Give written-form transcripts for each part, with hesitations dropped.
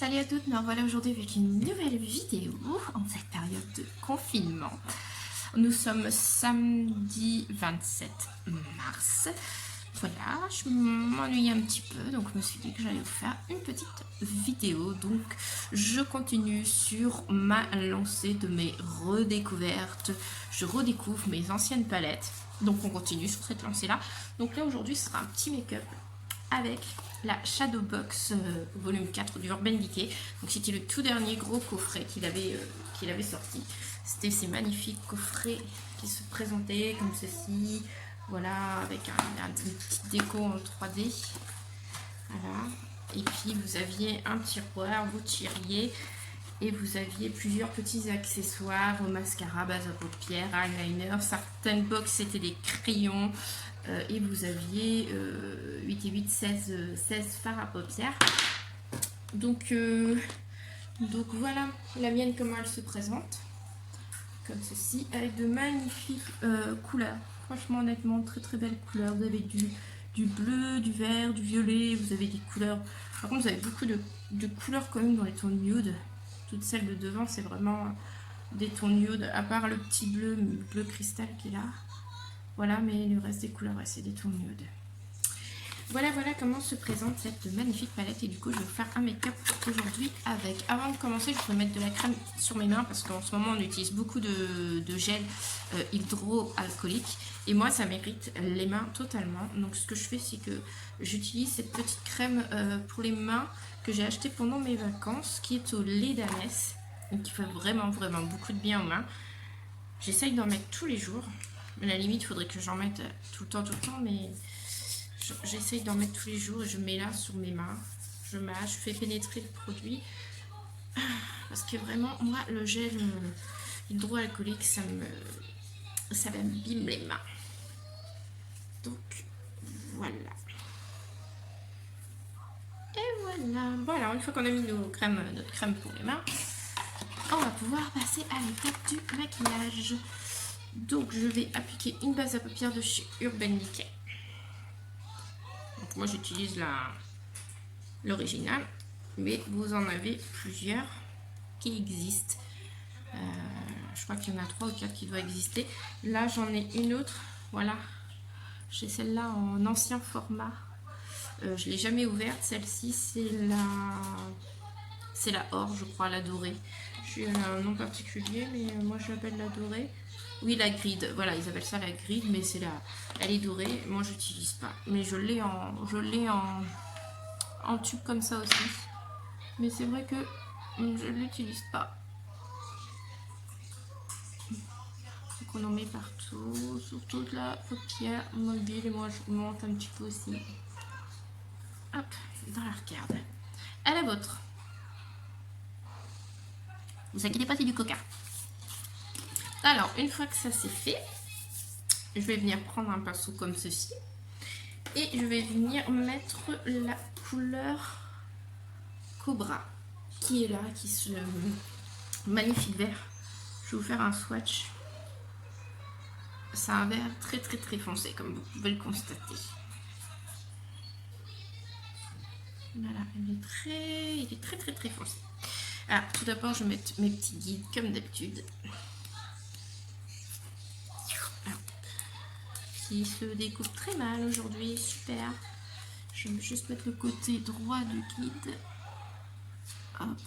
Salut à toutes, nous revoilà aujourd'hui avec une nouvelle vidéo en cette période de confinement. Nous sommes samedi 27 mars. Voilà, je m'ennuyais un petit peu, donc je me suis dit que j'allais vous faire une petite vidéo. Donc je continue sur ma lancée de mes redécouvertes. Je redécouvre mes anciennes palettes. Donc on continue sur cette lancée-là. Donc là aujourd'hui ce sera un petit make-up avec la Shadowbox volume 4 du Urban Decay. Donc c'était le tout dernier gros coffret qu'il avait sorti. C'était ces magnifiques coffrets qui se présentaient comme ceci. Voilà, avec une petite déco en 3D. Voilà. Et puis vous aviez un tiroir, vous tiriez et vous aviez plusieurs petits accessoires, mascara, base à paupières, eyeliner. Certaines box c'était des crayons. Et vous aviez 8 et 8, 16 fards à paupières. Donc voilà la mienne, comment elle se présente. Comme ceci, avec de magnifiques couleurs. Franchement, honnêtement, très très belles couleurs. Vous avez du bleu, du vert, du violet. Vous avez des couleurs. Par contre, vous avez beaucoup de couleurs quand même dans les tons nude. Toutes celles de devant, c'est vraiment des tons nude. À part le petit bleu cristal qui est là. Voilà, mais le reste des couleurs, ouais, c'est des tons nude. Voilà comment se présente cette magnifique palette. Et du coup, je vais vous faire un make-up aujourd'hui avec. Avant de commencer, je vais mettre de la crème sur mes mains parce qu'en ce moment, on utilise beaucoup de gel hydroalcoolique. Et moi, ça m'irrite les mains totalement. Donc, ce que je fais, c'est que j'utilise cette petite crème pour les mains que j'ai achetée pendant mes vacances, qui est au lait d'ânesse. Donc, qui fait vraiment beaucoup de bien aux mains. J'essaye d'en mettre tous les jours. À la limite, il faudrait que j'en mette tout le temps, mais j'essaye d'en mettre tous les jours et je mets là sur mes mains. Je mâche, je fais pénétrer le produit. Parce que vraiment, moi, le gel hydroalcoolique, ça m'abîme les mains. Donc, voilà. Et voilà, une fois qu'on a mis notre crème pour les mains, on va pouvoir passer à l'étape du maquillage. Donc je vais appliquer une base à paupières de chez Urban Decay. Donc moi j'utilise l'original, mais vous en avez plusieurs qui existent. Je crois qu'il y en a 3 ou 4 qui doivent exister. Là j'en ai une autre, voilà. J'ai celle-là en ancien format. Je ne l'ai jamais ouverte. Celle-ci c'est la or, je crois, la dorée. Je suis un nom particulier, mais moi je l'appelle la dorée. Oui, la grid, voilà, ils appellent ça la grid, mais elle est dorée. Moi, j'utilise pas, mais je l'ai en tube comme ça aussi. Mais c'est vrai que je l'utilise pas. Donc on en met partout, sur toute la paupière mobile. Et moi, je monte un petit peu aussi. Hop, dans l'arcade. À la vôtre. Vous inquiétez pas, c'est du coca. Alors, une fois que ça c'est fait, je vais venir prendre un pinceau comme ceci et je vais venir mettre la couleur Cobra qui est là, qui se magnifique vert. Je vais vous faire un swatch. C'est un vert très foncé, comme vous pouvez le constater. Voilà, il est très foncé. Alors, tout d'abord, je vais mettre mes petits guides comme d'habitude. Qui se découpe très mal aujourd'hui, super. Je vais juste mettre le côté droit du guide. Hop.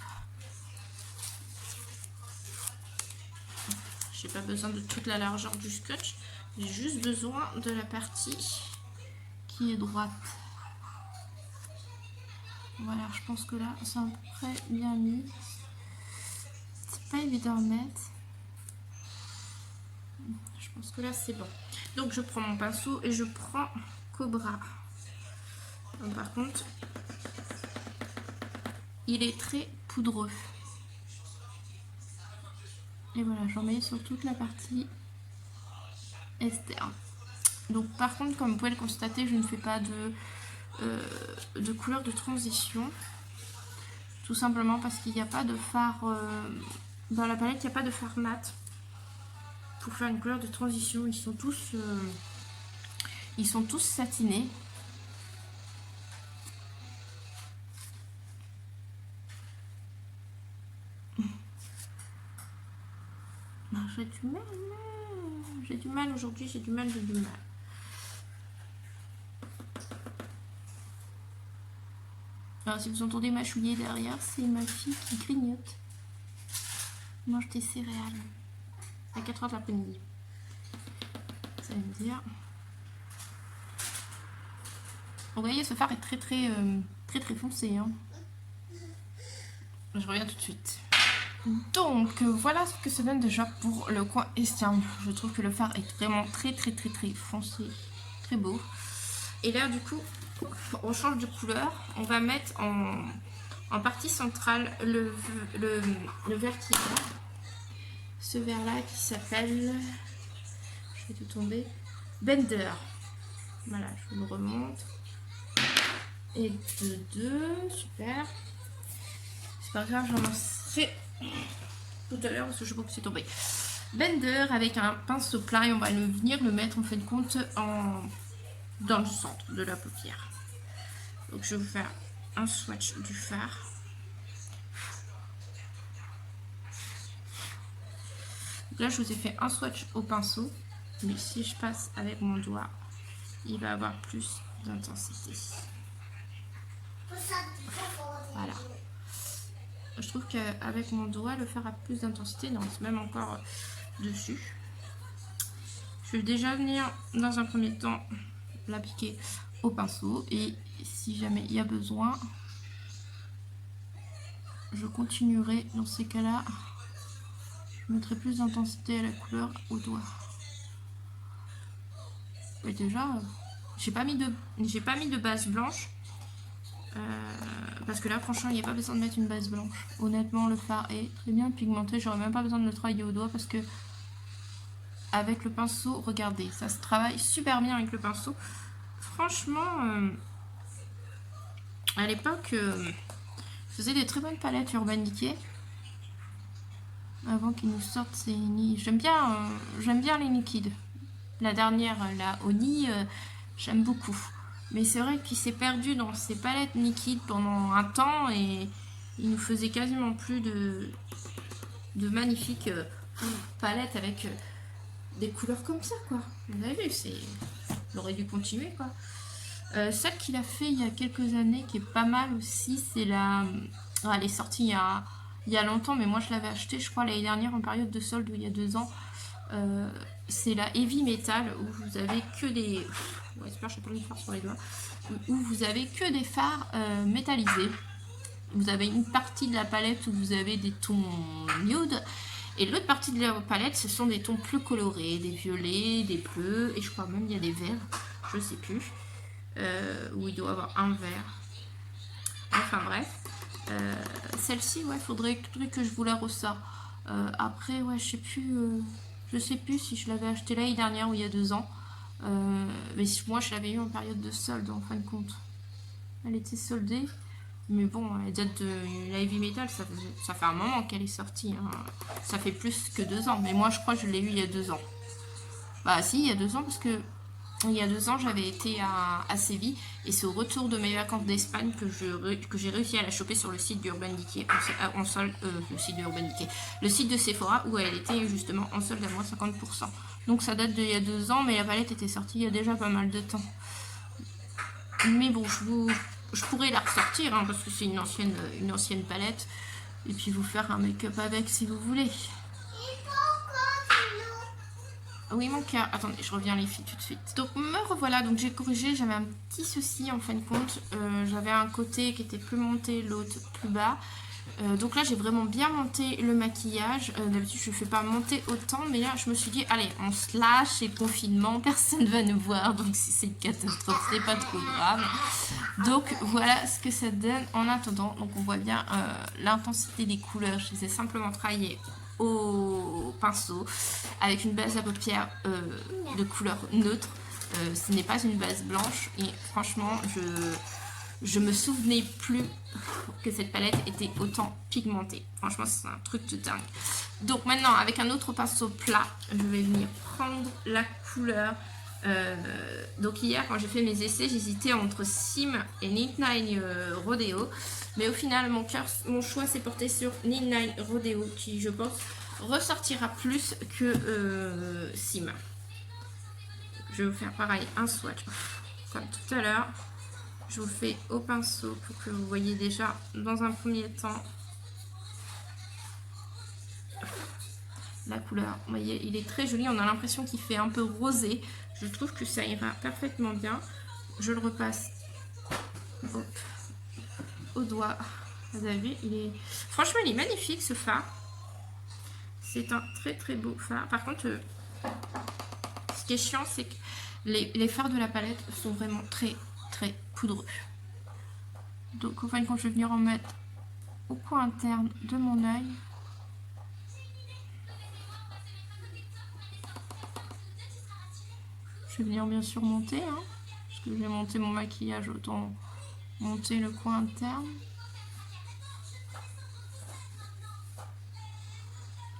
J'ai pas besoin de toute la largeur du scotch, j'ai juste besoin de la partie qui est droite. Voilà, je pense que là c'est à peu près bien mis. C'est pas évident à mettre. Je pense que là c'est bon. Donc je prends mon pinceau et je prends Cobra. Donc, par contre, il est très poudreux. Et voilà, j'en mets sur toute la partie externe. Donc par contre, comme vous pouvez le constater, je ne fais pas de couleur de transition. Tout simplement parce qu'il n'y a pas de fard dans la palette, il n'y a pas de fard mat. Pour faire une couleur de transition, ils sont tous satinés. J'ai du mal. J'ai du mal aujourd'hui, j'ai du mal. Alors si vous entendez mâchouiller derrière, c'est ma fille qui grignote. Mange tes céréales. À 4h de l'après-midi. Ça va me dire. Vous voyez, ce phare est très foncé. Hein. Je reviens tout de suite. Donc voilà ce que ça donne déjà pour le coin estin. Je trouve que le phare est vraiment très foncé, très beau. Et là du coup on change de couleur, on va mettre en partie centrale le vert qui est là. Ce vert là qui s'appelle, je vais tout tomber, Bender. Voilà, je vous le remonte. Et de deux, super. C'est pas grave, j'en lancerai tout à l'heure parce que je sais pas que c'est tombé. Bender avec un pinceau plat et on va venir le mettre en fin de compte dans le centre de la paupière. Donc je vais vous faire un swatch du fard. Donc là je vous ai fait un swatch au pinceau, mais si je passe avec mon doigt, il va avoir plus d'intensité. Voilà. Je trouve qu'avec mon doigt, le fard a plus d'intensité. Non, c'est même encore dessus. Je vais déjà venir, dans un premier temps, l'appliquer au pinceau. Et si jamais il y a besoin, je continuerai dans ces cas-là. Je mettrai plus d'intensité à la couleur au doigt. Et déjà, j'ai pas mis de base blanche. Parce que là franchement il n'y a pas besoin de mettre une base blanche. Honnêtement le fard est très bien pigmenté, j'aurais même pas besoin de le travailler au doigt parce que avec le pinceau, regardez, ça se travaille super bien avec le pinceau. Franchement à l'époque je faisais des très bonnes palettes Urban Decay avant qu'ils nous sortent ces nids. J'aime bien les liquides. La dernière, la Oni, j'aime beaucoup. Mais c'est vrai qu'il s'est perdu dans ses palettes liquides pendant un temps et il nous faisait quasiment plus de magnifiques palettes avec des couleurs comme ça, quoi. Vous avez vu, il aurait dû continuer, quoi. Celle qu'il a fait il y a quelques années, qui est pas mal aussi, c'est la... elle est sortie il y a longtemps, mais moi je l'avais achetée, je crois, l'année dernière en période de solde, ou il y a 2 ans. C'est la Heavy Metal, où vous avez que des... Ouais, j'espère que je n'ai pas le faire sur les doigts. Où vous avez que des fards métallisés. Vous avez une partie de la palette où vous avez des tons nude. Et l'autre partie de la palette, ce sont des tons plus colorés. Des violets, des bleus. Et je crois même il y a des verts. Je sais plus. Où il doit y avoir un vert. Enfin bref. Celle-ci, ouais, faudrait que je vous la ressors. Après, ouais, je sais plus si je l'avais acheté l'année dernière ou il y a 2 ans. Mais moi je l'avais eu en période de solde en fin de compte. Elle était soldée. Mais bon, elle date de la Heavy Metal, ça fait un moment qu'elle est sortie. Hein. Ça fait plus que 2 ans. Mais moi je crois que je l'ai eu il y a 2 ans. Bah si, il y a 2 ans parce que il y a 2 ans j'avais été à Séville. Et c'est au retour de mes vacances d'Espagne que j'ai réussi à la choper sur le site d'Urban Decay. En solde, le site d'Urban Decay. Le site de Sephora où elle était justement en solde à moins 50%. Donc ça date d'il y a 2 ans, mais la palette était sortie il y a déjà pas mal de temps. Mais bon, je pourrais la ressortir, hein, parce que c'est une ancienne palette. Et puis vous faire un make-up avec si vous voulez. Oui mon cœur, attendez, je reviens les filles tout de suite. Donc me revoilà, donc j'ai corrigé, j'avais un petit souci en fin de compte. J'avais un côté qui était plus monté, l'autre plus bas. Donc là j'ai vraiment bien monté le maquillage. D'habitude je ne fais pas monter autant, mais là je me suis dit allez on se lâche, c'est le confinement, personne ne va nous voir, donc si c'est une catastrophe c'est pas trop grave. Donc voilà ce que ça donne en attendant. Donc on voit bien l'intensité des couleurs, je les ai simplement travaillées au pinceau avec une base à paupières de couleur neutre. Ce n'est pas une base blanche et franchement je me souvenais plus que cette palette était autant pigmentée. Franchement, c'est un truc de dingue. Donc maintenant, avec un autre pinceau plat, je vais venir prendre la couleur. Donc hier, quand j'ai fait mes essais, j'hésitais entre Sim et Knit9 Rodeo. Mais au final, mon choix s'est porté sur Knit9 Rodeo, qui, je pense, ressortira plus que Sim. Je vais vous faire pareil, un swatch. Comme tout à l'heure, je vous le fais au pinceau pour que vous voyez déjà dans un premier temps la couleur. Vous voyez, il est très joli. On a l'impression qu'il fait un peu rosé. Je trouve que ça ira parfaitement bien. Je le repasse au doigt. Vous avez vu, franchement, il est magnifique ce fard. C'est un très très beau fard. Par contre, ce qui est chiant, c'est que les fards de la palette sont vraiment très très poudreux. Donc, enfin, quand je vais venir en mettre au coin interne de mon œil. Je vais venir bien sûr monter, hein, parce que je vais monter mon maquillage, autant monter le coin interne.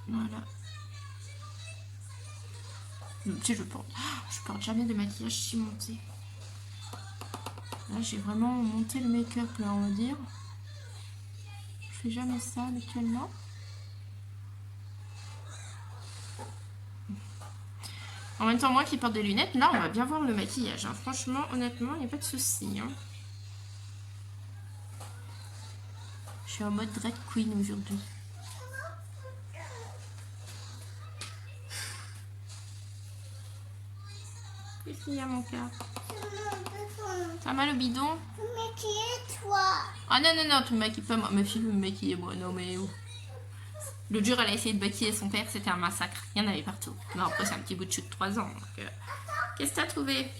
Voilà. Tu sais, je porte jamais de maquillage si monté. Là, j'ai vraiment monté le make-up, là, on va dire. Je fais jamais ça habituellement. En même temps, moi qui porte des lunettes, là, on va bien voir le maquillage. Hein. Franchement, honnêtement, il n'y a pas de souci. Hein. Je suis en mode drag queen aujourd'hui. Qu'est-ce qu'il y a, mon cœur? T'as mal au bidon? Maquille-toi. Ah non, non, non, tu me maquilles pas moi. Ma fille veut me maquiller, moi. Non, mais où? Le jour, elle a essayé de maquiller son père, c'était un massacre. Il y en avait partout. Non, après, c'est un petit bout de chute de 3 ans. Qu'est-ce que t'as trouvé?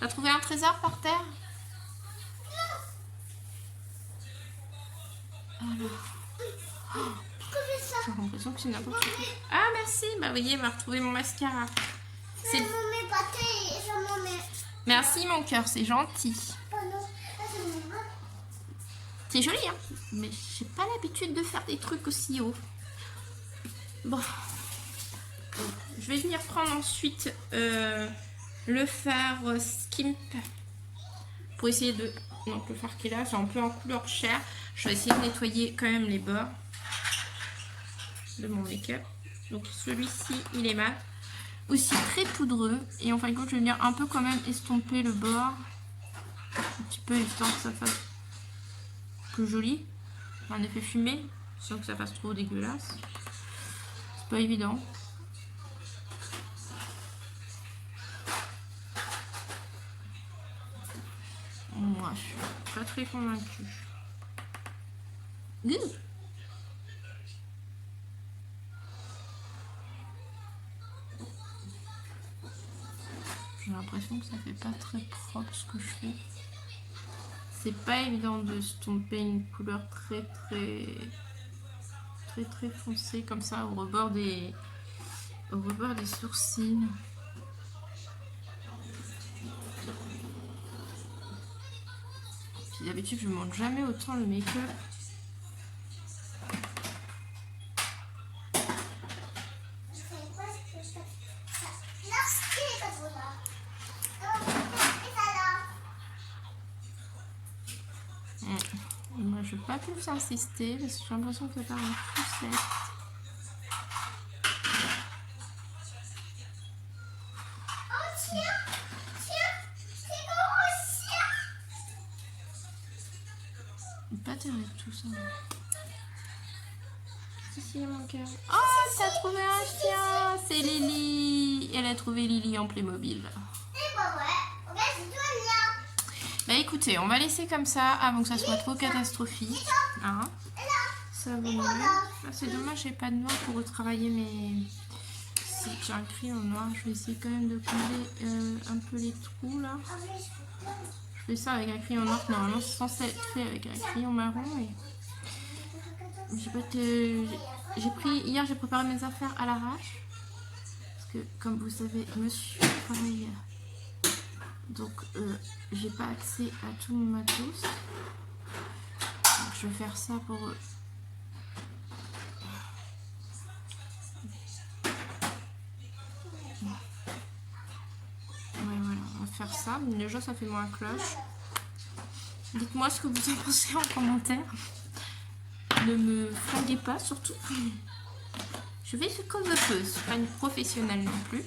T'as trouvé un trésor par terre? Alors. J'ai l'impression que c'est n'importe quoi. Ah, merci. Bah, vous voyez, elle m'a retrouvé mon mascara. C'est... Merci, mon cœur, c'est gentil. C'est joli, hein, mais j'ai pas l'habitude de faire des trucs aussi hauts. Bon. Je vais venir prendre ensuite le fard Skimp pour essayer de... Donc le fard qui est là, c'est un peu en couleur chair. Je vais essayer de nettoyer quand même les bords de mon make-up. Donc celui-ci, il est mat. Aussi très poudreux. Et en fin de compte, je vais venir un peu quand même estomper le bord. Un petit peu, histoire que ça fasse plus joli. Un effet fumé, sans que ça fasse trop dégueulasse. C'est pas évident. Moi, je suis pas très convaincue. J'ai l'impression que ça fait pas très propre ce que je fais. C'est pas évident de stomper une couleur très foncée comme ça au rebord des sourcils. Puis d'habitude je monte jamais autant le make-up. Moi je vais pas plus insister parce que j'ai l'impression que ça part en poussette. Pas terrible tout ça. Ici mon cœur. Oh, t'as trouvé un chien. C'est Lily. Elle a trouvé Lily en Playmobil. Bah écoutez, on va laisser comme ça avant que ça soit trop catastrophique. Hein, ça vaut mieux. Ah, c'est dommage, j'ai pas de noir pour retravailler mes... Si j'ai un crayon noir, je vais essayer quand même de combler un peu les trous là. Je fais ça avec un crayon noir, normalement c'est censé être fait avec un crayon marron. J'ai pris hier, j'ai préparé mes affaires à l'arrache. Parce que comme vous savez, monsieur travaille. Donc j'ai pas accès à tout mon matos. Donc, je vais faire ça pour... Ouais, voilà, on va faire ça. Déjà, ça fait moins cloche. Dites-moi ce que vous en pensez en commentaire. Ne me flinguez pas, surtout. Je vais comme je peux, je suis pas une professionnelle non plus.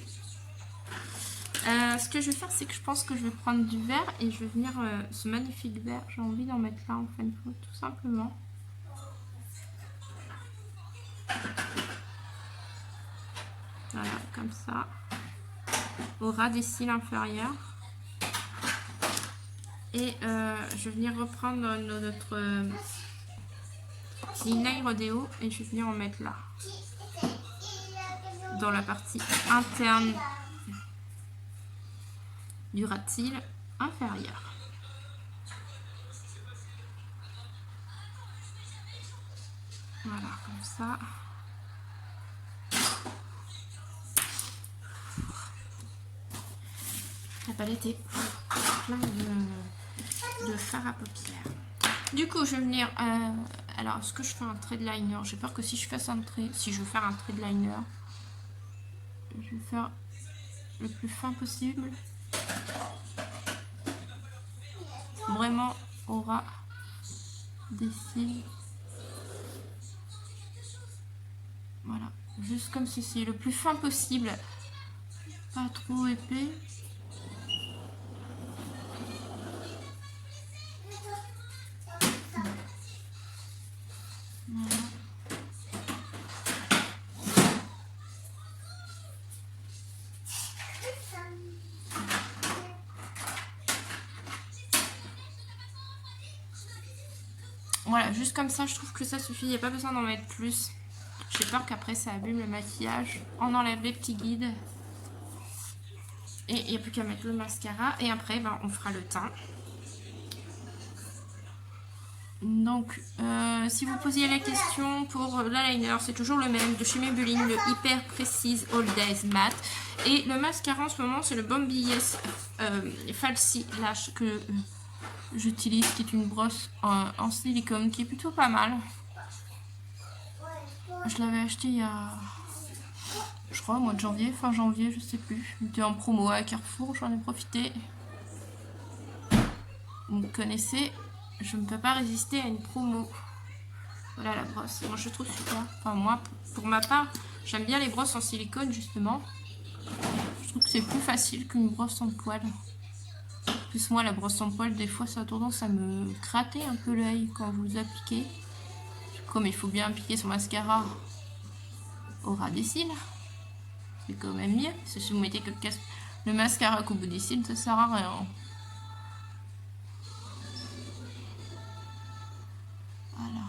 Ce que je vais faire, c'est que je pense que je vais prendre du vert et je vais venir ce magnifique vert. J'ai envie d'en mettre là en fin de compte, tout simplement. Voilà, comme ça. Au ras des cils inférieurs. Et je vais venir reprendre notre Linai Rodeo et je vais venir en mettre là. Dans la partie interne du ras de cils inférieur. Voilà, comme ça. La palette est plein de fard à paupières. Du coup, je vais venir... alors, est-ce que je fais un trait de liner? J'ai peur que si je fasse un trait... Si je veux faire un trait de liner, je vais faire le plus fin possible. Vraiment au ras des cils. Voilà. Juste comme ceci. Le plus fin possible. Pas trop épais. Voilà. Voilà, juste comme ça, je trouve que ça suffit. Il n'y a pas besoin d'en mettre plus. J'ai peur qu'après ça abîme le maquillage. On enlève les petits guides. Et il n'y a plus qu'à mettre le mascara. Et après, ben, on fera le teint. Donc, si vous posiez la question pour l'eyeliner, c'est toujours le même. De chez Maybelline, le Hyper Precise All Days Matte. Et le mascara en ce moment, c'est le Bombi Yes Falsies Lash que j'utilise, qui est une brosse en silicone, qui est plutôt pas mal. Je l'avais acheté il y a, je crois, au mois de janvier, fin janvier, je sais plus. Il était en promo à Carrefour, j'en ai profité. Vous me connaissez, je ne peux pas résister à une promo. Voilà la brosse, moi je trouve super. Enfin moi, pour ma part, j'aime bien les brosses en silicone justement. Je trouve que c'est plus facile qu'une brosse en poil. En plus moi, la brosse en poil, des fois ça a tendance à me gratter un peu l'œil quand vous appliquez. Comme il faut bien appliquer son mascara au ras des cils, c'est quand même mieux. Si vous mettez que le mascara qu'au bout des cils, ça sert à rien. Voilà.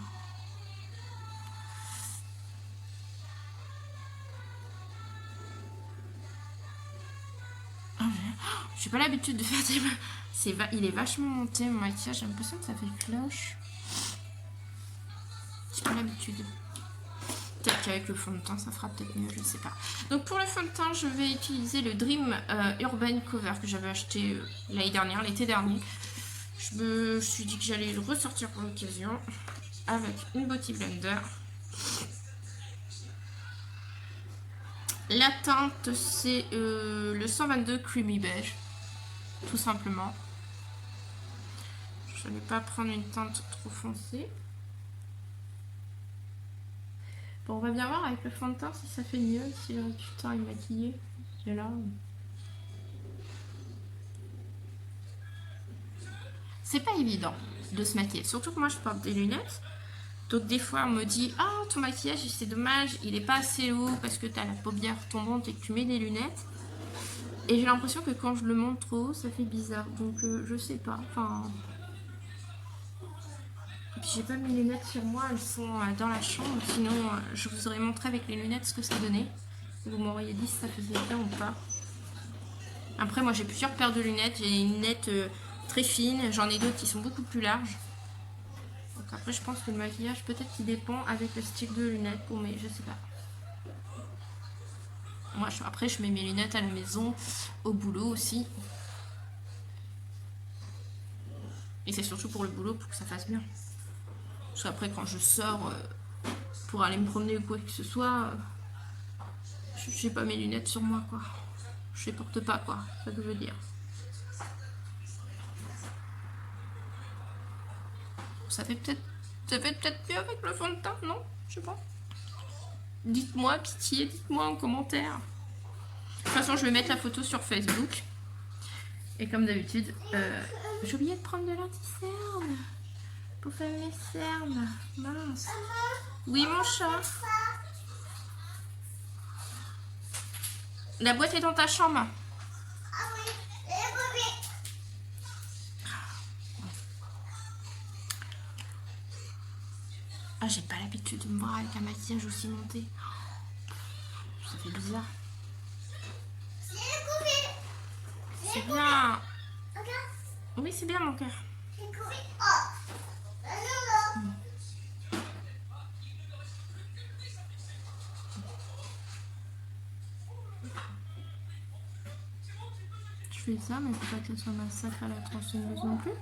J'ai pas l'habitude de faire des... Il est vachement monté mon maquillage, j'ai l'impression que ça fait cloche. J'ai pas l'habitude. Peut-être qu'avec le fond de teint ça fera peut-être mieux, je sais pas. Donc pour le fond de teint, je vais utiliser le Dream Urban Cover que j'avais acheté l'année dernière, l'été dernier. Je me suis dit que j'allais le ressortir pour l'occasion avec une Beauty Blender. La teinte, c'est le 122 Creamy Beige, tout simplement. Je ne vais pas prendre une teinte trop foncée. Bon, on va bien voir avec le fond de teint si ça fait mieux, si le reste du temps est maquillé. C'est là. C'est pas évident de se maquiller, surtout que moi je porte des lunettes. Donc des fois on me dit ah ton maquillage c'est dommage, il est pas assez haut parce que tu as la paupière tombante et que tu mets des lunettes. Et j'ai l'impression que quand je le monte trop haut ça fait bizarre. Donc je sais pas. Enfin. Et puis j'ai pas mes lunettes sur moi, elles sont dans la chambre. Sinon je vous aurais montré avec les lunettes ce que ça donnait. Vous m'auriez dit si ça faisait bien ou pas. Après moi j'ai plusieurs paires de lunettes. J'ai une lunette très fine, j'en ai d'autres qui sont beaucoup plus larges. Donc après je pense que le maquillage peut-être qu'il dépend avec le style de lunettes pour mes, je sais pas. Moi après je mets mes lunettes à la maison, au boulot aussi. Et c'est surtout pour le boulot pour que ça fasse bien. Parce qu'après quand je sors pour aller me promener ou quoi que ce soit, j'ai pas mes lunettes sur moi quoi. Je les porte pas quoi, c'est ça que je veux dire. Ça fait peut-être mieux avec le fond de teint, non? Je sais pas. Dites-moi, pitié, dites-moi en commentaire. De toute façon, je vais mettre la photo sur Facebook. Et comme d'habitude, j'ai oublié de prendre de l'anti-cerne pour faire mes cernes. Mince. Oui, mon chat. La boîte est dans ta chambre. Ah, j'ai pas l'habitude de me voir avec un maquillage aussi monté. Ça fait bizarre. C'est bien. Oui, c'est bien, mon cœur. Je fais ça, mais il faut pas que ce soit massacre à la tronçonneuse non plus.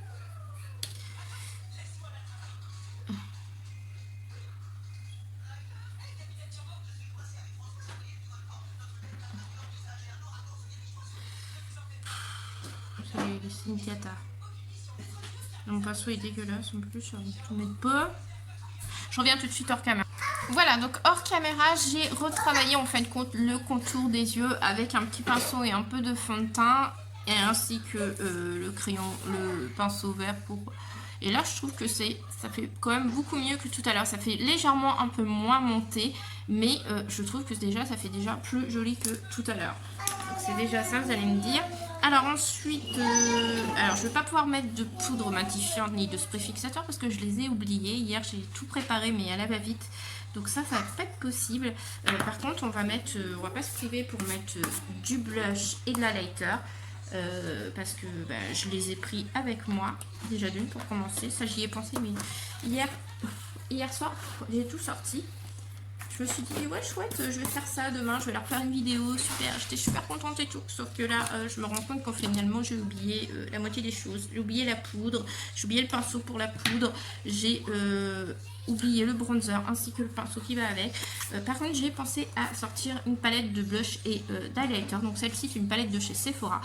C'est une cata. Mon pinceau est dégueulasse en plus, je mets pas. Je reviens tout de suite hors caméra. Voilà, donc hors caméra, j'ai retravaillé en fin de compte le contour des yeux avec un petit pinceau et un peu de fond de teint, et ainsi que le pinceau vert pour... Et là, je trouve que ça fait quand même beaucoup mieux que tout à l'heure. Ça fait légèrement un peu moins monté, mais je trouve que déjà, ça fait déjà plus joli que tout à l'heure. C'est déjà ça, vous allez me dire. Alors ensuite, alors je vais pas pouvoir mettre de poudre matifiante ni de spray fixateur parce que je les ai oubliés. Hier, j'ai tout préparé, mais à la va-vite. Donc ça va pas être possible. Par contre, on va pas se priver pour mettre du blush et de l'highlighter. Parce que je les ai pris avec moi. Déjà d'une pour commencer. Ça, j'y ai pensé, mais hier soir, j'ai tout sorti. Je me suis dit, ouais, chouette, je vais faire ça demain, je vais leur faire une vidéo, super, j'étais super contente et tout. Sauf que là, je me rends compte qu'en finalement, j'ai oublié la moitié des choses. J'ai oublié la poudre, j'ai oublié le pinceau pour la poudre, j'ai oublié le bronzer ainsi que le pinceau qui va avec. Par contre, j'ai pensé à sortir une palette de blush et d'highlighter. Donc celle-ci, c'est une palette de chez Sephora.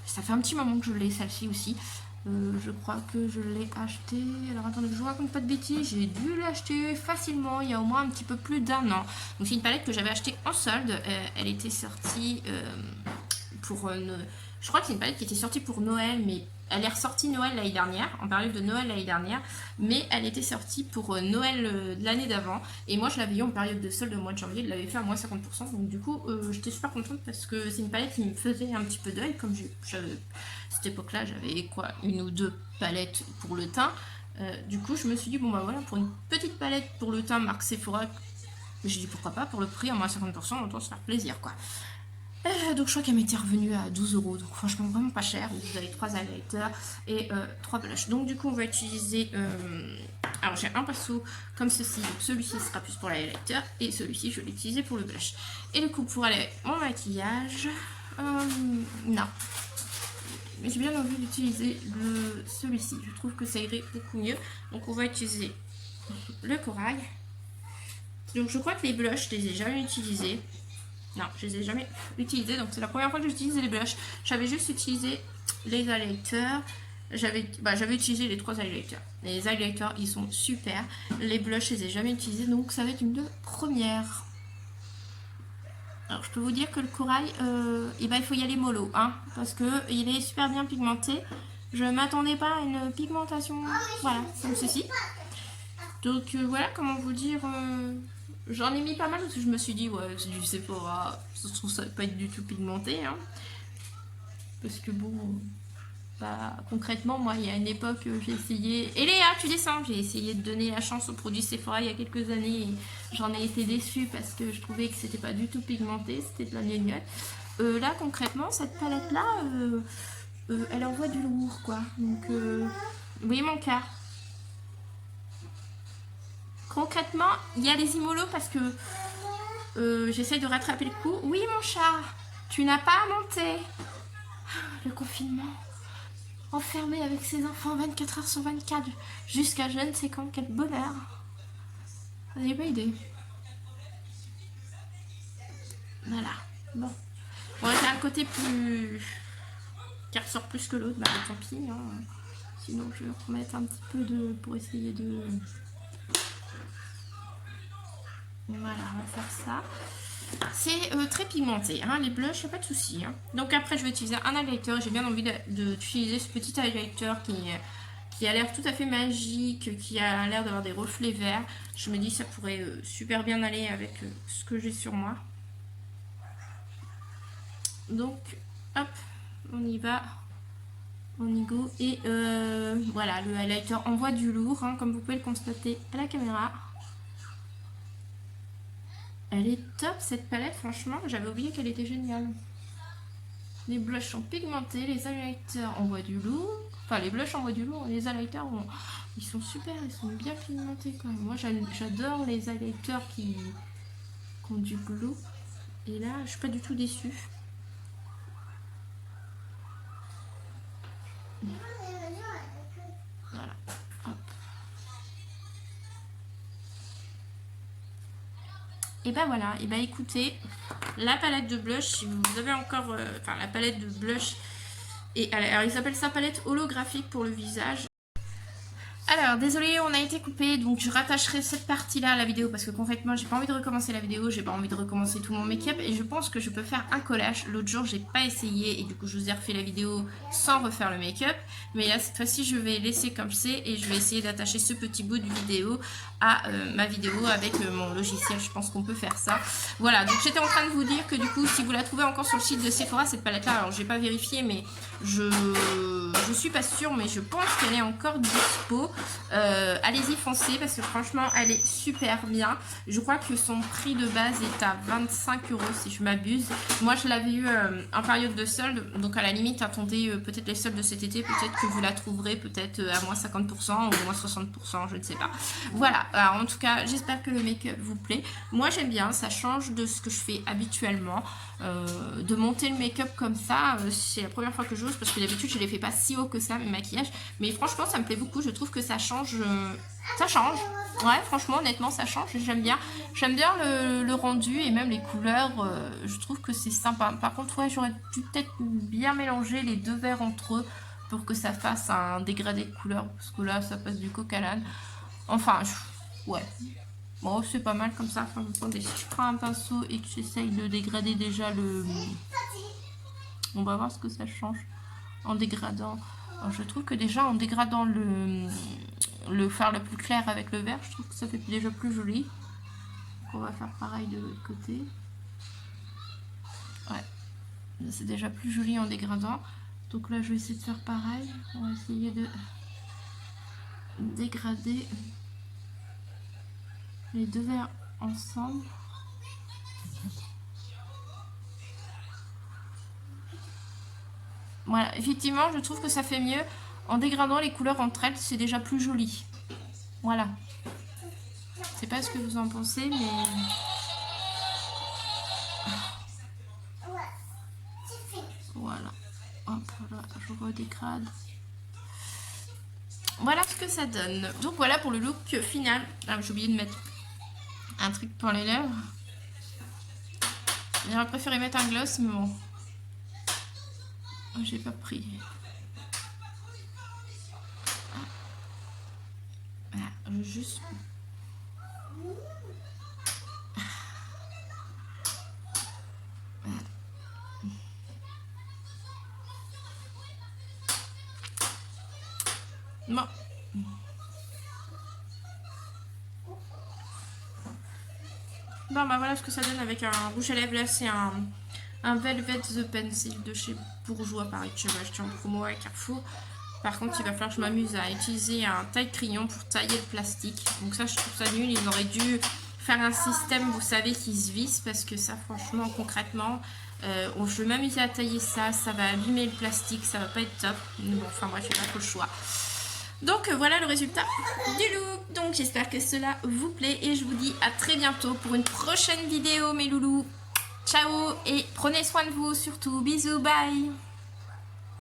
Ça fait un petit moment que je l'ai, celle-ci aussi. Je crois que je l'ai acheté. Alors attendez, je vous raconte pas de bêtises. J'ai dû l'acheter facilement il y a au moins un petit peu plus d'1 an. Donc c'est une palette que j'avais achetée en solde. Elle était sortie pour... je crois que c'est une palette qui était sortie pour Noël, mais elle est ressortie Noël l'année dernière, en période de Noël l'année dernière, mais elle était sortie pour Noël de l'année d'avant, et moi je l'avais eu en période de solde au mois de janvier, je l'avais fait à moins 50%, donc du coup j'étais super contente parce que c'est une palette qui me faisait un petit peu d'œil, comme cette époque-là j'avais quoi, une ou deux palettes pour le teint, du coup je me suis dit bon bah voilà, pour une petite palette pour le teint marque Sephora, j'ai dit pourquoi pas, pour le prix à moins 50%, autant se faire plaisir quoi. Donc je crois qu'elle m'était revenue à 12 €, donc franchement vraiment pas cher. Vous avez 3 highlighters et 3 blushs. Donc du coup on va utiliser, alors j'ai un pinceau comme ceci, donc celui-ci sera plus pour l'highlighter et celui-ci je vais l'utiliser pour le blush. Et du coup pour aller avec mon maquillage, non, mais j'ai bien envie d'utiliser celui-ci, je trouve que ça irait beaucoup mieux. Donc on va utiliser le corail. Donc je crois que les blushs je les ai jamais utilisés. Non, je les ai jamais utilisés, donc c'est la première fois que j'utilise les blushs. J'avais juste utilisé les highlighters. J'avais utilisé les 3 highlighters. Les highlighters, ils sont super. Les blushs, je les ai jamais utilisés, donc ça va être une première. Alors, je peux vous dire que le corail, il faut y aller mollo, hein, parce que il est super bien pigmenté. Je m'attendais pas à une pigmentation, voilà, comme ceci. Donc voilà, comment vous dire... J'en ai mis pas mal parce que je me suis dit, ouais, c'est du Sephora, ça se trouve ça va pas être du tout pigmenté, hein. Parce que bon, concrètement, moi, il y a une époque, j'ai essayé... Et Léa, tu descends, j'ai essayé de donner la chance aux produits Sephora il y a quelques années et j'en ai été déçue parce que je trouvais que c'était pas du tout pigmenté, c'était de la gnognotte. Là, concrètement, cette palette-là, elle envoie du lourd, quoi. Donc, oui, mon cœur. Concrètement, il y a les immolos parce que j'essaie de rattraper le coup. Oui, mon chat, tu n'as pas à monter. Le confinement. Enfermé avec ses enfants 24 h sur 24 jusqu'à je ne sais quand, quel bonheur. Vous n'avez pas idée. Voilà. Bon. Bon, j'ai un côté plus... qui ressort plus que l'autre. Bah, tant pis. Hein. Sinon, je vais remettre un petit peu de... pour essayer de... Voilà, on va faire ça. C'est très pigmenté, hein, les blushs, il n'y a pas de souci. Hein. Donc après, je vais utiliser un highlighter. J'ai bien envie d'utiliser ce petit highlighter qui a l'air tout à fait magique, qui a l'air d'avoir des reflets verts. Je me dis que ça pourrait super bien aller avec ce que j'ai sur moi. Donc, hop, on y va. On y go. Et voilà, le highlighter envoie du lourd, hein, comme vous pouvez le constater à la caméra. Elle est top cette palette, franchement, j'avais oublié qu'elle était géniale. Les blushs sont pigmentés, les highlighters envoient du lourd. Enfin, les blushs envoient du lourd, les highlighters, ils sont super, ils sont bien pigmentés quand même. Moi, j'adore les highlighters qui ont du glow. Et là, je suis pas du tout déçue. Voilà, hop. Et ben voilà, et ben écoutez, la palette de blush, si vous avez encore, enfin la palette de blush, et alors ils appellent ça palette holographique pour le visage. Alors, désolé, on a été coupé, donc je rattacherai cette partie-là à la vidéo parce que concrètement, j'ai pas envie de recommencer la vidéo, j'ai pas envie de recommencer tout mon make-up et je pense que je peux faire un collage. L'autre jour, j'ai pas essayé et du coup, je vous ai refait la vidéo sans refaire le make-up. Mais là, cette fois-ci, je vais laisser comme c'est et je vais essayer d'attacher ce petit bout de vidéo à ma vidéo avec mon logiciel. Je pense qu'on peut faire ça. Voilà, donc j'étais en train de vous dire que du coup, si vous la trouvez encore sur le site de Sephora, cette palette-là, alors j'ai pas vérifié, mais je suis pas sûre, mais je pense qu'elle est encore dispo. Allez-y, foncez parce que franchement elle est super bien. Je crois que son prix de base est à 25 € si je m'abuse. Moi je l'avais eu en période de solde, donc à la limite attendez peut-être les soldes de cet été, peut-être que vous la trouverez peut-être à moins 50% ou moins 60%, je ne sais pas. Voilà, alors, en tout cas j'espère que le make-up vous plaît. Moi j'aime bien, ça change de ce que je fais habituellement. De monter le make-up comme ça, c'est la première fois que j'ose parce que d'habitude je les fais pas si haut que ça mes maquillages, mais franchement ça me plaît beaucoup, je trouve que ça change, ouais franchement honnêtement ça change, j'aime bien le rendu et même les couleurs, je trouve que c'est sympa. Par contre ouais, j'aurais dû peut-être bien mélanger les deux verres entre eux pour que ça fasse un dégradé de couleur, parce que là ça passe du coq à l'âne, enfin ouais. Bon, c'est pas mal comme ça. Enfin, attendez, si je prends un pinceau et que j'essaye de dégrader déjà le... On va voir ce que ça change en dégradant. Alors, je trouve que déjà en dégradant le fard le plus clair avec le vert, je trouve que ça fait déjà plus joli. Donc, on va faire pareil de l'autre côté. Ouais, c'est déjà plus joli en dégradant. Donc là, je vais essayer de faire pareil. On va essayer de dégrader les deux verres ensemble. Voilà, effectivement, je trouve que ça fait mieux. En dégradant les couleurs entre elles, c'est déjà plus joli. Voilà. Je sais pas ce que vous en pensez, mais... Voilà. Hop, là, je redégrade. Voilà ce que ça donne. Donc voilà pour le look final. Ah, j'ai oublié de mettre un truc pour les lèvres. J'aurais préféré mettre un gloss, mais bon. J'ai pas pris. Voilà, juste... Bon. Bon bah voilà ce que ça donne avec un rouge à lèvres. Là c'est un Velvet The Pencil de chez Bourjois, pareil que j'avais acheté en promo à Carrefour. Par contre il va falloir que je m'amuse à utiliser un taille-crayon pour tailler le plastique. Donc ça je trouve ça nul, ils auraient dû faire un système vous savez qui se visse, parce que ça franchement concrètement je vais m'amuser à tailler ça, ça va abîmer le plastique, ça va pas être top. Mais bon enfin bref j'ai pas trop le choix. Donc voilà le résultat du look. Donc j'espère que cela vous plaît et je vous dis à très bientôt pour une prochaine vidéo mes loulous. Ciao et prenez soin de vous surtout. Bisous, bye.